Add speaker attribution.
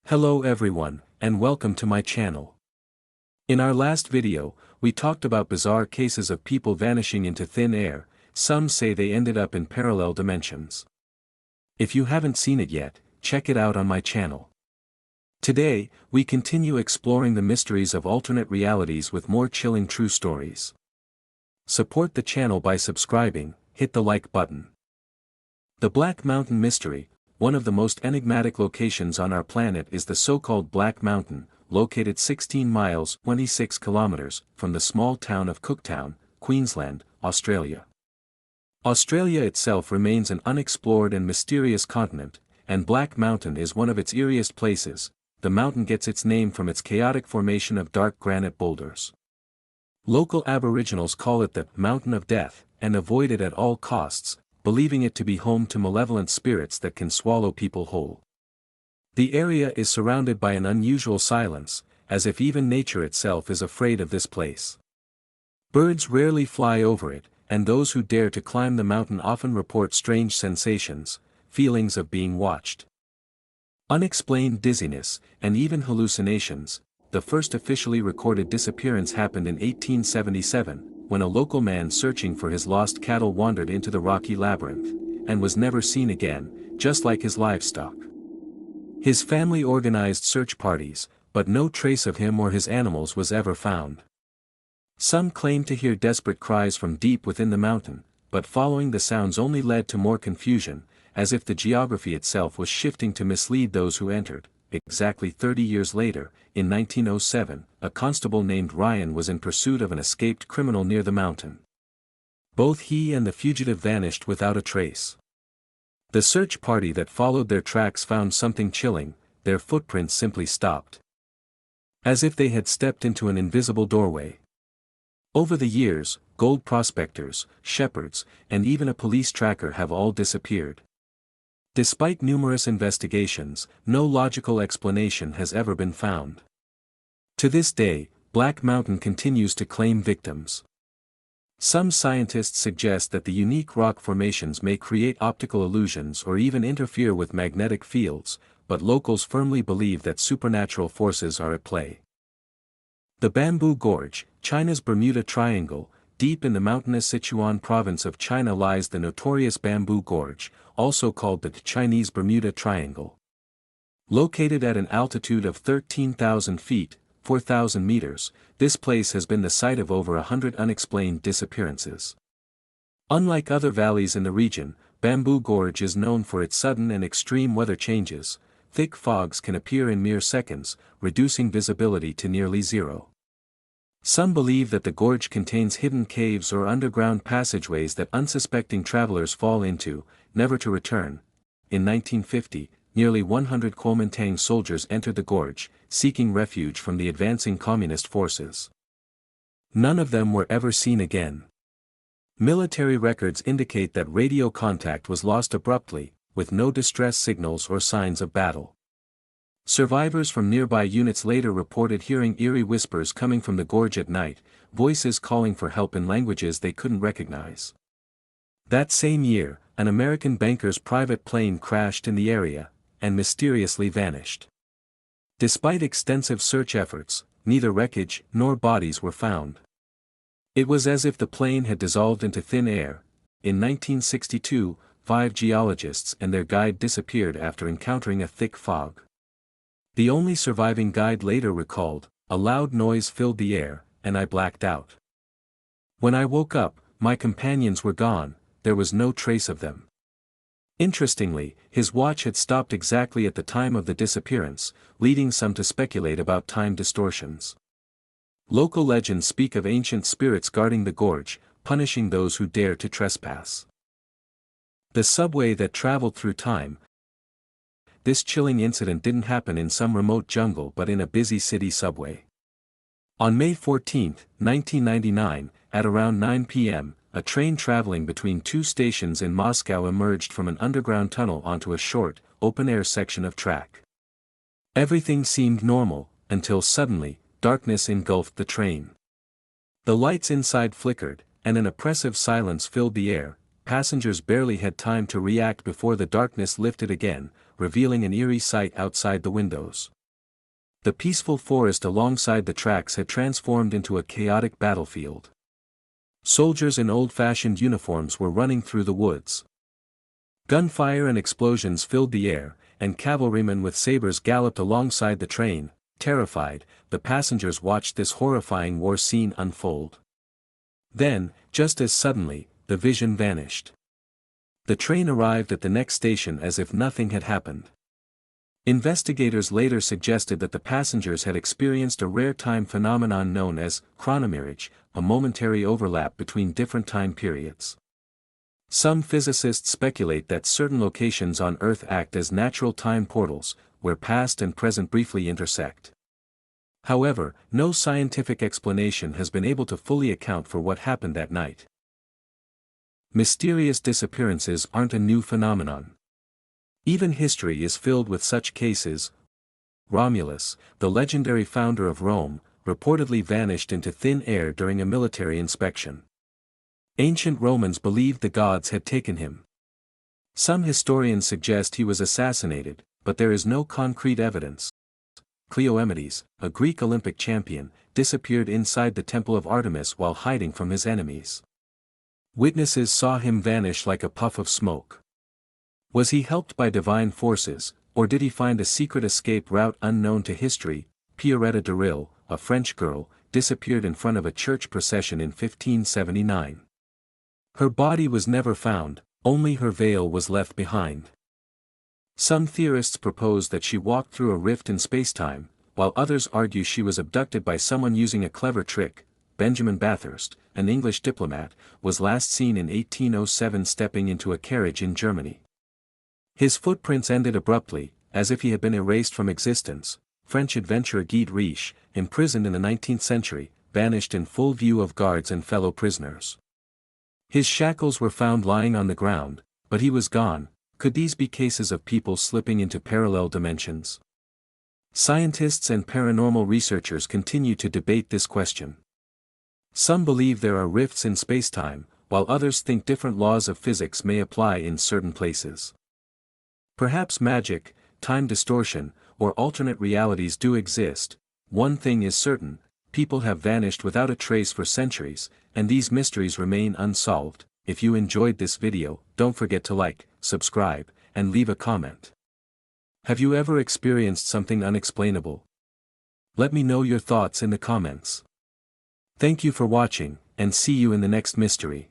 Speaker 1: Hello everyone, and welcome to my channel. In our last video, we talked about bizarre cases of people vanishing into thin air. Some say they ended up in parallel dimensions. If you haven't seen it yet, check it out on my channel. Today, we continue exploring the mysteries of alternate realities with more chilling true stories. Support the channel by subscribing, hit the like button. The Black Mountain Mystery. One of the most enigmatic locations on our planet is the so-called Black Mountain, located 16 miles (26 kilometers) from the small town of Cooktown, Queensland, Australia. Australia itself remains an unexplored and mysterious continent, and Black Mountain is one of its eeriest places. The mountain gets its name from its chaotic formation of dark granite boulders. Local Aboriginals call it the Mountain of Death, and avoid it at all costs, believing it to be home to malevolent spirits that can swallow people whole. The area is surrounded by an unusual silence, as if even nature itself is afraid of this place. Birds rarely fly over it, and those who dare to climb the mountain often report strange sensations, feelings of being watched, unexplained dizziness, and even hallucinations. The first officially recorded disappearance happened in 1877, when a local man searching for his lost cattle wandered into the rocky labyrinth, and was never seen again, just like his livestock. His family organized search parties, but no trace of him or his animals was ever found. Some claimed to hear desperate cries from deep within the mountain, but following the sounds only led to more confusion, as if the geography itself was shifting to mislead those who entered. Exactly 30 years later, in 1907, a constable named Ryan was in pursuit of an escaped criminal near the mountain. Both he and the fugitive vanished without a trace. The search party that followed their tracks found something chilling: their footprints simply stopped, as if they had stepped into an invisible doorway. Over the years, gold prospectors, shepherds, and even a police tracker have all disappeared. Despite numerous investigations, no logical explanation has ever been found. To this day, Black Mountain continues to claim victims. Some scientists suggest that the unique rock formations may create optical illusions or even interfere with magnetic fields, but locals firmly believe that supernatural forces are at play. The Bamboo Gorge, China's Bermuda Triangle. Deep in the mountainous Sichuan province of China lies the notorious Bamboo Gorge, also called the Chinese Bermuda Triangle. Located at an altitude of 13,000 feet, 4,000 meters, this place has been the site of over 100 unexplained disappearances. Unlike other valleys in the region, Bamboo Gorge is known for its sudden and extreme weather changes. Thick fogs can appear in mere seconds, reducing visibility to nearly zero. Some believe that the gorge contains hidden caves or underground passageways that unsuspecting travelers fall into, never to return. In 1950, nearly 100 Kuomintang soldiers entered the gorge, seeking refuge from the advancing communist forces. None of them were ever seen again. Military records indicate that radio contact was lost abruptly, with no distress signals or signs of battle. Survivors from nearby units later reported hearing eerie whispers coming from the gorge at night, voices calling for help in languages they couldn't recognize. That same year, an American banker's private plane crashed in the area, and mysteriously vanished. Despite extensive search efforts, neither wreckage nor bodies were found. It was as if the plane had dissolved into thin air. In 1962, 5 geologists and their guide disappeared after encountering a thick fog. The only surviving guide later recalled, "A loud noise filled the air, and I blacked out. When I woke up, my companions were gone, there was no trace of them." Interestingly, his watch had stopped exactly at the time of the disappearance, leading some to speculate about time distortions. Local legends speak of ancient spirits guarding the gorge, punishing those who dare to trespass. The subway that traveled through time. This chilling incident didn't happen in some remote jungle but in a busy city subway. On May 14, 1999, at around 9 p.m., a train traveling between two stations in Moscow emerged from an underground tunnel onto a short, open-air section of track. Everything seemed normal, until suddenly, darkness engulfed the train. The lights inside flickered, and an oppressive silence filled the air. passengers barely had time to react before the darkness lifted again, revealing an eerie sight outside the windows. The peaceful forest alongside the tracks had transformed into a chaotic battlefield. Soldiers in old-fashioned uniforms were running through the woods. Gunfire and explosions filled the air, and cavalrymen with sabers galloped alongside the train. Terrified, the passengers watched this horrifying war scene unfold. Then, just as suddenly, the vision vanished. The train arrived at the next station as if nothing had happened. Investigators later suggested that the passengers had experienced a rare time phenomenon known as chronomirage, a momentary overlap between different time periods. Some physicists speculate that certain locations on Earth act as natural time portals, where past and present briefly intersect. However, no scientific explanation has been able to fully account for what happened that night. Mysterious disappearances aren't a new phenomenon. Even history is filled with such cases. Romulus, the legendary founder of Rome, reportedly vanished into thin air during a military inspection. Ancient Romans believed the gods had taken him. Some historians suggest he was assassinated, but there is no concrete evidence. Cleomenes, a Greek Olympic champion, disappeared inside the temple of Artemis while hiding from his enemies. Witnesses saw him vanish like a puff of smoke. Was he helped by divine forces, or did he find a secret escape route unknown to history? Pierrette de Rille, a French girl, disappeared in front of a church procession in 1579. Her body was never found, only her veil was left behind. Some theorists propose that she walked through a rift in spacetime, while others argue she was abducted by someone using a clever trick. Benjamin Bathurst, an English diplomat, was last seen in 1807 stepping into a carriage in Germany. His footprints ended abruptly, as if he had been erased from existence. French adventurer Guy de Riche, imprisoned in the 19th century, vanished in full view of guards and fellow prisoners. His shackles were found lying on the ground, but he was gone. Could these be cases of people slipping into parallel dimensions? Scientists and paranormal researchers continue to debate this question. Some believe there are rifts in spacetime, while others think different laws of physics may apply in certain places. Perhaps magic, time distortion, or alternate realities do exist. One thing is certain: people have vanished without a trace for centuries, and these mysteries remain unsolved. If you enjoyed this video, don't forget to like, subscribe, and leave a comment. Have you ever experienced something unexplainable? Let me know your thoughts in the comments. Thank you for watching, and see you in the next mystery.